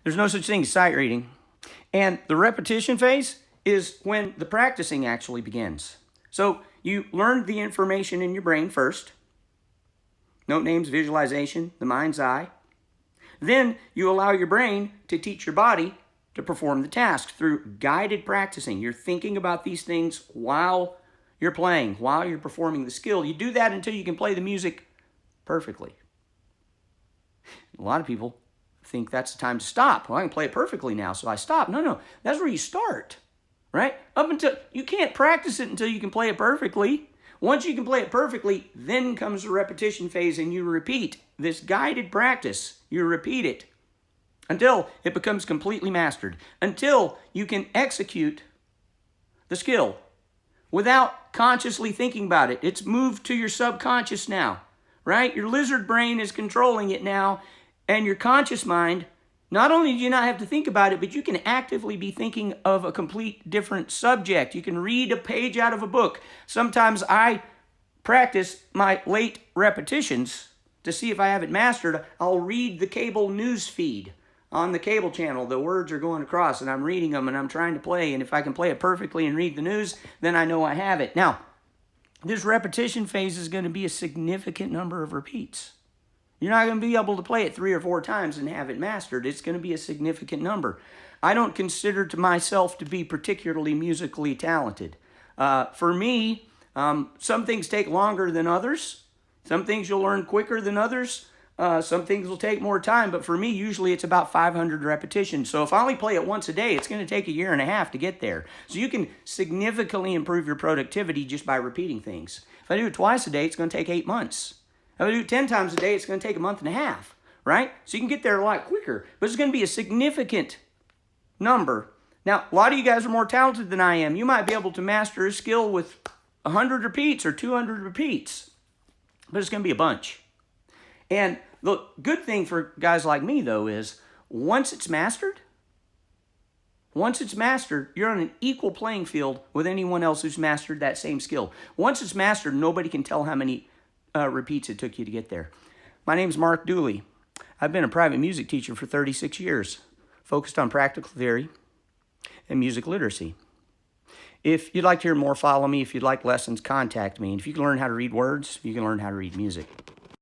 There's no such thing as sight reading. And the repetition phase is when the practicing actually begins. So you learn the information in your brain first. Note names, visualization, the mind's eye. Then you allow your brain to teach your body to perform the task through guided practicing. You're thinking about these things while you're playing, while you're performing the skill. You do that until you can play the music perfectly. A lot of people think that's the time to stop. Well, I can play it perfectly now, so I stop. No, that's where you start, right? Up until you can't practice it until you can play it perfectly. Once you can play it perfectly, then comes the repetition phase, and you repeat this guided practice. You repeat it until it becomes completely mastered, until you can execute the skill without consciously thinking about it. It's moved to your subconscious now, right? Your lizard brain is controlling it now, and your conscious mind, not only do you not have to think about it, but you can actively be thinking of a complete different subject. You can read a page out of a book. Sometimes I practice my late repetitions to see if I have it mastered. I'll read the cable news feed on the cable channel. The words are going across, and I'm reading them, and I'm trying to play. And if I can play it perfectly and read the news, then I know I have it. Now, this repetition phase is going to be a significant number of repeats. You're not going to be able to play it 3 or 4 times and have it mastered. It's going to be a significant number. I don't consider to myself to be particularly musically talented. For me, some things take longer than others. Some things you'll learn quicker than others. Some things will take more time, but for me, usually it's about 500 repetitions. So if I only play it once a day, it's going to take 1.5 years to get there. So you can significantly improve your productivity just by repeating things. If I do it twice a day, it's going to take 8 months. If I do it 10 times a day, it's going to take 1.5 months, right? So you can get there a lot quicker, but it's going to be a significant number. Now, a lot of you guys are more talented than I am. You might be able to master a skill with 100 repeats or 200 repeats, but it's going to be a bunch. And the good thing for guys like me, though, is once it's mastered, you're on an equal playing field with anyone else who's mastered that same skill. Once it's mastered, nobody can tell how many repeats it took you to get there. My name's Mark Dooley. I've been a private music teacher for 36 years, focused on practical theory and music literacy. If you'd like to hear more, follow me. If you'd like lessons, contact me. And if you can learn how to read words, you can learn how to read music.